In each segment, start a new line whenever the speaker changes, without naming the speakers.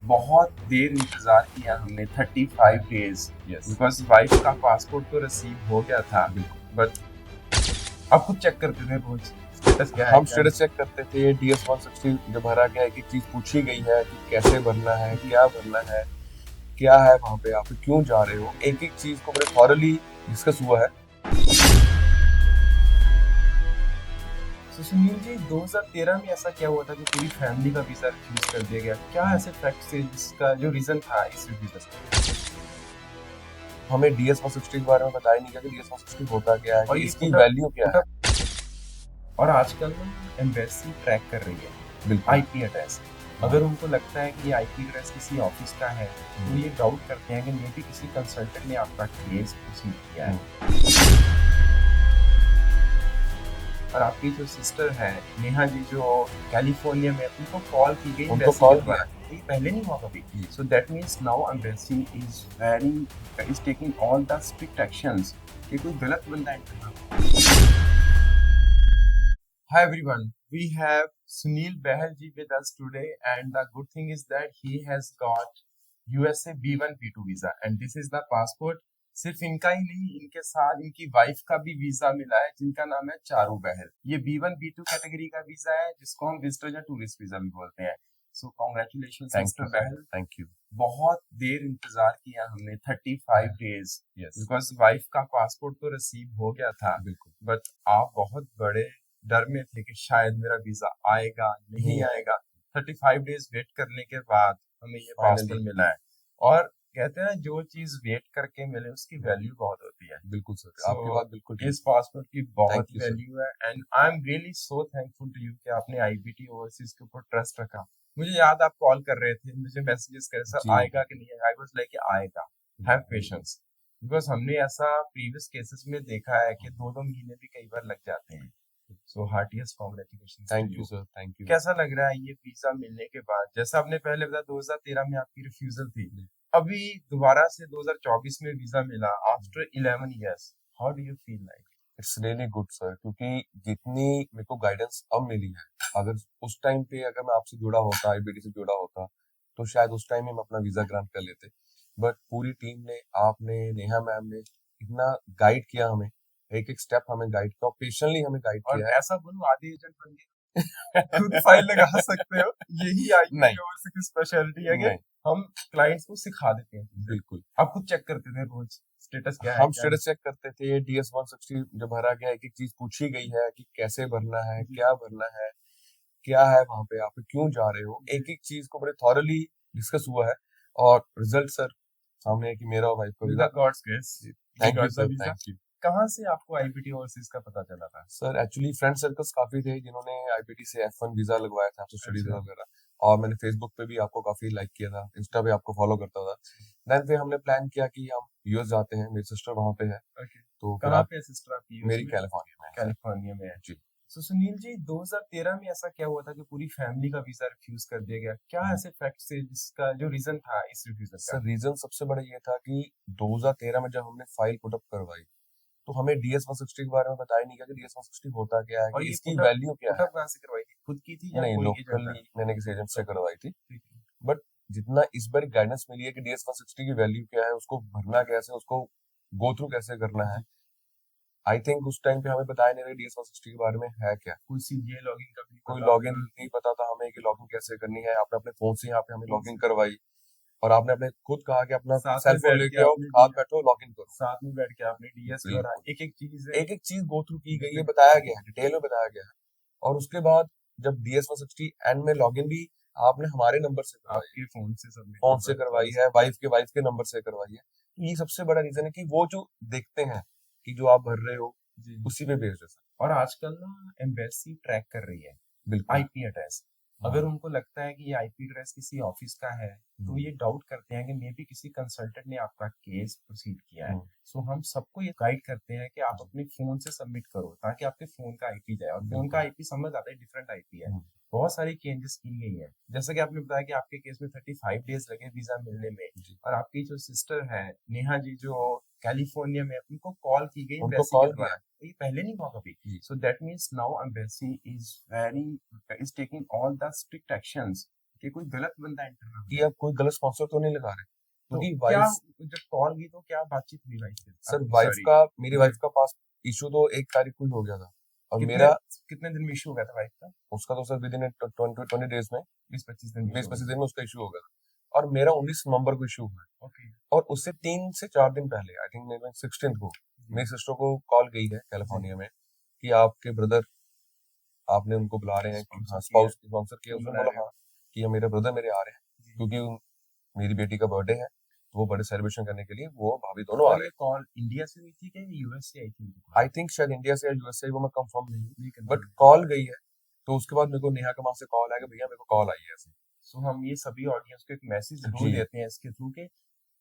बहुत देर इंतजार किया हमने 35 डेज
यस
बिकॉज वाइफ का पासपोर्ट तो रिसीव हो गया था बट अब खुद चेक करते थे रोज स्टेटस क्या है
हम स्टेटस चेक करते थे। DS 160 जब भरा गया, एक एक चीज पूछी गई है कि कैसे भरना है, क्या भरना है, क्या है वहाँ पे, आप क्यों जा रहे हो, एक एक चीज को बड़े थॉरली डिस्कस हुआ है।
तो सुनील जी 2013 में ऐसा क्या हुआ था कि पूरी फैमिली का वीजा रिफ्यूज कर दिया गया? क्या ऐसे फैक्ट थे जिसका जो रीजन था इस रिफ्यूजल का?
हमें DS 160 के बारे में बताया नहीं गया कि DS 160 होता क्या है,
और
कि
ये
इसकी
पूरा-
वैल्यू क्या है।
और आजकल ना एम्बेसी ट्रैक कर रही है
बिल्कुल।
IP address. अगर उनको लगता है कि ये आईपी एड्रेस किसी ऑफिस का है तो ये डाउट करते हैं कि मे बी किसी कंसल्टेंट ने आपका केस प्रोसीड किया है। और आपकी जो सिस्टर है नेहा जी जो कैलिफोर्निया में, उनको कॉल की गई
उनको
embassy
call
के द्वारा। ये पहले नहीं हुआ कभी। So that means now embassy is taking all the strict actions कि कोई गलत बंदा एंटर ना। Hi everyone, we have Sunil Bahal ji with us today, and the good thing is that he has got USA B1 B2 visa, and this is the passport। सिर्फ इनका ही नहीं, इनके साथ इनकी वाइफ का भी वीजा मिला है जिनका नाम है चारू बहल। ये B1 B2 कैटेगरी का वीजा है जिसको हम विजिटर या टूरिस्ट वीजा भी बोलते हैं। So congratulation mister Bahl.
Thank you.
बहुत देर इंतजार किया हमने 35 डेज
यस
बिकॉज वाइफ का पासपोर्ट तो रिसीव हो गया था
बिल्कुल।
बट आप बहुत बड़े डर में थे कि शायद मेरा वीजा आएगा नहीं आएगा। 35 डेज वेट करने के बाद हमें ये पासपोर्ट मिला है। और कहते हैं जो चीज वेट करके मिले उसकी वैल्यू बहुत होती है।
बिल्कुल सर,
So,
आपकी बात बिल्कुल ठीक
इस पासपोर्ट की बहुत
Thank you, sir.
वैल्यू है and I am really so thankful to you कि आपने आईबीटी ओवरसीज के ऊपर ट्रस्ट रखा। मुझे याद आप कॉल कर रहे थे, मुझे मैसेजेस कर सर
जी।
आएगा कि नहीं, आई वाज लाइक आएगा, हैव पेशेंस। बिकॉज हमने ऐसा प्रीवियस केसेस में देखा है कि 2-2 महीने भी कई बार लग जाते हैं। So heartiest congratulation.
Thank you sir, thank you.
कैसा लग रहा है ये वीजा मिलने के बाद? जैसा आपने पहले बताया 2013 में आपकी रिफ्यूजल थी, अभी दोबारा से 2024 में वीजा मिला after 11 years. How do you feel like?
It's really good sir, क्योंकि जितनी मेरे को गाइडेंस अब मिली है, अगर उस टाइम पे अगर मैं आपसे जुड़ा होता, आईबीटी से जुड़ा होता, तो शायद उस टाइम में हम अपना वीजा ग्रांट कर लेते। बट पूरी टीम ने, आपने, नेहा मैम ने इतना गाइड किया हमें, एक एक स्टेप हमें गाइड किया, पेशेंटली हमें गाइड
और
किया है।
ऐसा बोलूं आधे एजेंट बन गए, खुद फाइल लगा सकते हो। यही आईपी
नहीं।
ओवरसीज की स्पेशलिटी है कि
नहीं,
हम क्लाइंट्स को सिखा देते हैं।
बिल्कुल।
आप खुद चेक करते थे रोज स्टेटस क्या है
हम
क्या
स्टेटस चेक करते थे। DS 160 जब भरा गया, एक एक चीज पूछी गई है कि कैसे भरना है, क्या भरना है, क्या है वहाँ पे, आप क्यों जा रहे हो, एक एक चीज को बड़े थॉरली डिस्कस हुआ है। और रिजल्ट सर सामने है कि मेरा और वाइफ का
नहीं।
Visa.
God's grace.
Thank you sir, thank you.
कहाँ से आपको आईपीटी ओवरसीज का पता चला था?
सर एक्चुअली फ्रेंड सर्कल्स काफी थे जिन्होंने आईपीटी से F1 वीजा लगवाया था, स्टडी वीजा
अच्छा।
वगैरह। और मैंने फेसबुक पे भी आपको काफी लाइक किया था, इंस्टा पे आपको फॉलो करता था। देन फिर हमने प्लान किया कि हम यूएस जाते हैं, मेरी सिस्टर वहाँ पे है।
ओके।
तो फिर
कहाँ
आप,
पे सिस्टर आपकी?
मेरी कैलिफोर्निया में है सर।
कैलिफोर्निया में है।
जी।
सो सुनील जी 2013 में ऐसा क्या हुआ था कि पूरी फैमिली का वीजा रिफ्यूज कर दिया गया? क्या ऐसे फैक्ट थे जिसका जो रीजन था इस रिफ्यूजल का?
सर रीजन सबसे बड़ा ये था कि 2013 में जब हमने फाइल पुटअप करवाई, तो हमें DS 160 के बारे में बताया नहीं गया कि DS 160 होता क्या है,
और
कि
ये
इसकी वैल्यू क्या है।
पुटअप कहाँ से करवाई थी? खुद की थी या
नहीं,
कोई
लोकली मैंने किसी एजेंट से करवाई थी।
ठीक है।
बट जितना इस बार गाइडेंस मिली है कि DS 160 की वैल्यू क्या है, उसको भरना कैसे, उसको गो थ्रू कैसे करना है, आई थिंक उस टाइम पे हमें बताया नहीं DS 160 के बारे में है क्या।
कोई सीजीए लॉगिन का भी
कोई
पता
लॉगिन
होगा?
नहीं पता था हमें कि लॉगिन कैसे करनी है। आपने अपने फोन से यहाँ पे हमें लॉगिन करवाई, और आपने अपने खुद कहा कि अपना
साथ में
सेल फोन
बैठ
लेके
के
आओ,
आपने
हाथ बैठो, लॉगिन करो।
साथ में बैठ के आपने डीएस
बिल्कुल।
करा, एक एक चीज
एक एक चीज गो थ्रू की गई है, बताया गया है, डिटेल में बताया गया है। और उसके बाद जब DS 160 एंड में लॉगिन भी आपने हमारे नंबर से करवाई,
आपके फोन से सबमिट
फोन से करवाई है, वाइफ के नंबर से करवाई है। तो ये सबसे बड़ा रीजन है कि वो जो देखते हैं कि जो आप भर रहे हो
जी।
उसी पे बेस्ड है सर।
और आजकल ना एम्बेसी ट्रैक कर रही है
बिल्कुल।
IP address. अगर उनको लगता है कि ये आईपी एड्रेस किसी ऑफिस का है तो ये डाउट करते हैं कि मे बी किसी कंसल्टेंट ने आपका केस प्रोसीड किया है। सो हम सबको ये गाइड करते हैं कि आप अपने फोन से सबमिट करो ताकि आपके फोन का आईपी जाए। और फोन का आईपी समझ आता है डिफरेंट आईपी है। बहुत सारी चेंजेस की गई है, जैसा कि आपने बताया कि आपके केस में 35 डेज लगे वीजा मिलने में। और आपकी जो सिस्टर है नेहा जी जो कैलिफोर्निया में, उनको कॉल की गई
उनको
embassy
call
के द्वारा। तो ये पहले नहीं हुआ कभी। So that means now embassy is taking all the strict actions कि कोई गलत बंदा एंटर ना हो
कि
जाए।
आप कोई गलत स्पॉन्सर तो नहीं लगा रहे,
तो
क्योंकि
क्या
वाइफ
जब कॉल की तो क्या बातचीत हुई वाइफ से?
सर
आपकी
वाइफ
सॉरी
का मेरी वाइफ
गर्ल
का पास इशू तो 1 तारीख को ही हो गया था और
कितने
मेरा
कितने दिन में इशू हो गया था वाइफ का?
उसका तो सर विद इन 20 डेज में
20-25 दिन में इशू हो
20-25
गया
दिन
था।
में उसका इशू हो गया था और मेरा 19 नवंबर को इशू हुआ है
ओके।
और उससे 3 से 4 दिन पहले आई थिंक मेरे 16th को
जी
मेरी सिस्टर को कॉल गई है
जी
कैलिफोर्निया में कि आपके ब्रदर आपने उनको बुला रहे हैं कि हाँ
स्पॉन्सर किया है,
स्पाउस स्पॉन्सर किया
क्यों
उसने
बुला
बोला
रहे हो?
हाँ कि मेरे ब्रदर मेरे आ रहे हैं
जी।
क्योंकि मेरी बेटी का बर्थडे है तो वो बर्थडे सेलिब्रेशन करने के लिए वो भाभी दोनों आ
और
रहे
ये
हैं
कॉल इंडिया से हुई थी क्या यूएस से आई थी उनकी कॉल?
आई थिंक शायद इंडिया से या यूएस से वो मैं कंफर्म नहीं हूँ
नहीं
बट
कंफर्म।
कॉल गई है तो उसके बाद मेरे को नेहा के वहां से कॉल आया कि भैया मेरे को कॉल आई है ऐसे
सो हम ये सभी ऑडियंस को एक मैसेज जरूर
जी
देते हैं इसके थ्रू कि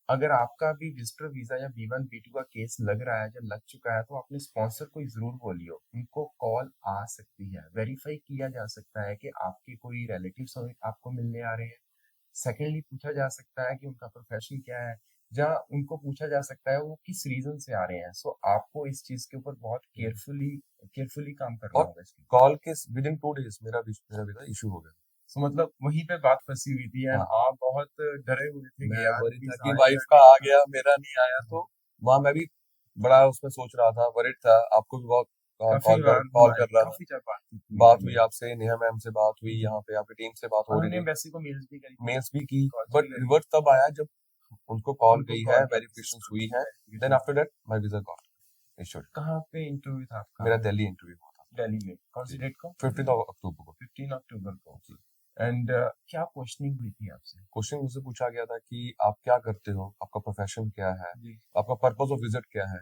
अगर आपका भी विजिटर वीजा या B1 B2 का केस लग रहा है या लग चुका है तो अपने स्पॉन्सर को जरूर बोलियो, उनको कॉल आ सकती है, वेरीफाई किया जा सकता है कि आपके कोई रिलेटिव्स आपको मिलने आ रहे हैं। सेकेंडली पूछा जा सकता है कि उनका प्रोफेशन क्या है, या उनको पूछा जा सकता है वो किस रीजन से आ रहे हैं। सो आपको इस चीज के ऊपर बहुत केयरफुली केयरफुली काम करना
और
होगा इसके।
कॉल के विद इन 2 डेज मेरा वीजा इशू हो गया
सो मतलब वहीं पे बात फंसी हुई थी एंड
हाँ
आप बहुत डरे हुए थे कि
मैं
यार
वरी था
वीजा
कि
आएगा
वाइफ का
नहीं
आ
आएगा।
गया मेरा नहीं आया तो वहां मैं भी बड़ा उसमें सोच रहा था वरिड था आपको भी बहुत
काफी बार
कॉल
हमारी
कर रहा था
काफी बार बातचीत हुई
बात हुई
हमें।
आपसे नेहा मैम से बात हुई यहाँ पे आपकी टीम से बात
और
हो रही
हमने
थी
एम्बेसी को मेल्स भी करी थी,
मेल्स भी की
कॉल्स
बट
भी करी
रिवर्ट तब आया जब उनको कॉल
उनको
गई है
कॉल किया
वेरिफिकेशन
सिस्टर
हुई
को
है then
verification.
After that my visa got issued
कहाँ पे इंटरव्यू था आपका?
मेरा दिल्ली इंटरव्यू हुआ था
दिल्ली में कौन सी
जी
डेट को?
15 अक्टूबर को
15 अक्टूबर को।
जी
एंड क्या क्वेश्चनिंग हुई थी आपसे?
क्वेश्चन मुझसे पूछा गया था कि आप क्या करते हो आपका प्रोफेशन क्या है
जी
आपका पर्पस ऑफ विजिट क्या है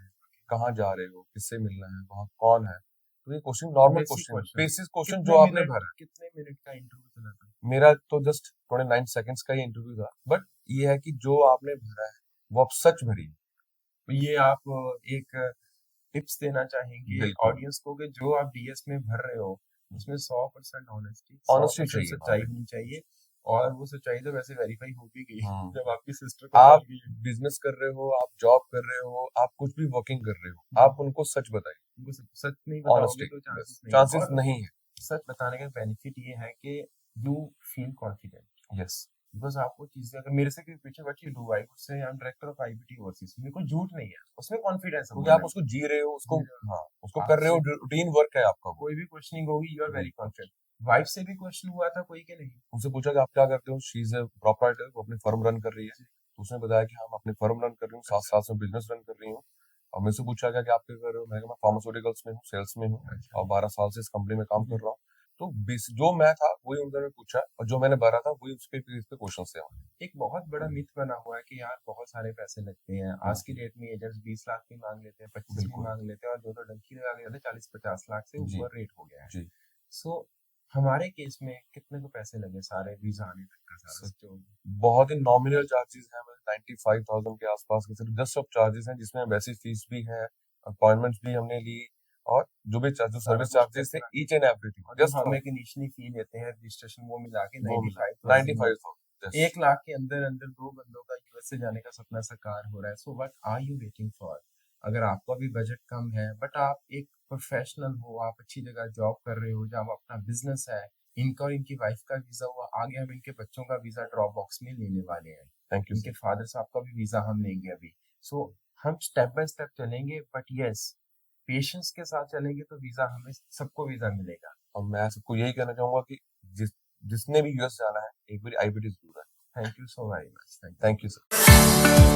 कहाँ जा रहे हो किससे मिलना है वहाँ कौन है तो ये question normal
basic
question
question.
Basic question
कितने
जो आपने
मिनट
भरा
कितने मिनट का इंटरव्यू चला था?
मेरा तो जस्ट 29 सेकंड्स का ही इंटरव्यू था बट ये है कि जो आपने भरा है वो आप सच भरी
तो ये आप एक टिप्स देना चाहेंगे
बिल्कुल
ऑडियंस को कि जो आप डीएस में भर रहे हो उसमें 100% ऑनेस्टी
ऑनेस्टी
100%
चाहिए वहाँ
सच्चाई
पे
होनी चाहिए। और वो सच्चाई तो वैसे वेरीफाई हो भी गई
हम्म
जब आपकी सिस्टर को
आप
कॉल की।
बिजनेस कर रहे हो आप जॉब कर रहे हो आप कुछ भी वर्किंग कर रहे हो आप उनको सच बताइए
उनको सच नहीं बताओगे
ऑनेस्टी
तो
बस
चांसेस नहीं है।
चांसेस
और
नहीं है
सच बताने का बेनिफिट ये है कि you feel confident.
Yes
because आपको चीजें अगर मेरे से कोई पीछे बैठी do I would say I am director of IBT overseas, मेरे को झूठ नहीं है उसमें कॉन्फिडेंस है
क्योंकि आप
बोलने में।
उसको जी रहे हो उसको
जी हाँ।
हाँ उसको कर रहे हो
आपसे
रूटीन वर्क है आपका वो
कोई भी क्वेश्चनिंग होगी यू आर वेरी
बिल्कुल
कॉन्फिडेंट। वाइफ से भी क्वेश्चन हुआ था कोई के नहीं?
उनसे पूछा कि आप क्या करते हो शी इज ए प्रोप्राइटर वो अपनी फर्म रन कर रही है
जी।
तो उसने बताया कि हम अपनी फर्म रन कर रही हूँ साथ
अच्छा
साथ में बिजनेस रन कर रही हूँ और मुझसे पूछा गया कि आप क्या कर रहे हो मैंने कहा मैं फार्मास्यूटिकल्स में हूँ सेल्स में हूँ
अच्छा।
और 12 साल से इस कंपनी में काम
जी।
कर रहा हूँ तो जो मैं था वही उन्होंने पूछा और जो मैंने भरा था वही उसके इस पे क्वेश्चन थे
एक बहुत बड़ा मिथ बना हुआ है कि यार बहुत सारे पैसे लगते हैं आज की डेट में एजेंट्स 20 लाख भी मांग लेते हैं 25 भी
बिल्कुल
मांग लेते हैं और जो तो डंकी लगा के जाते हैं 40-50 लाख से
जी
ऊपर रेट हो गया है।
जी
सो हमारे केस में कितने को पैसे लगे सारे वीजा आने तक का सारा
सर
जो?
बहुत ही नॉमिनल चार्जेस हैं मतलब 95,000 के आसपास के सिर्फ जस्ट ऑफ चार्जेस हैं जिसमें वैसी फीस भी है अपॉइंटमेंट्स भी हमने ली और जो भी जो
सारा
सर्विस
कुछ
चार्जेस थे
टैक्स
ईच एंड एवरीथिंग
और जो
जस्ट
हम एक इनिशियली फी लेते हैं रजिस्ट्रेशन वो मिला के
वो मिला
95,000 में
95,000
1 लाख के अंदर अंदर दो बंदों का यूएस से जाने का सपना साकार हो रहा है। So what are you waiting for? अगर आपका भी बजट कम है बट आप एक प्रोफेशनल हो, आप अच्छी जगह जॉब कर रहे हो, जहाँ अपना बिजनेस है, इनका और इनकी वाइफ का वीजा हुआ, आगे हम इनके बच्चों का वीजा ड्रॉप बॉक्स में लेने वाले हैं।
थैंक यू
इनके
सर
फादर साहब का भी वीजा हम लेंगे अभी। सो हम स्टेप बाय स्टेप चलेंगे बट यस पेशेंस के साथ चलेंगे तो वीजा हमें सबको वीजा मिलेगा।
और मैं सबको यही कहना चाहूंगा कि जिसने भी यूएस जाना है एक बार आईबीटी जरूर है
thank you so very much. Thank you.
Thank you sir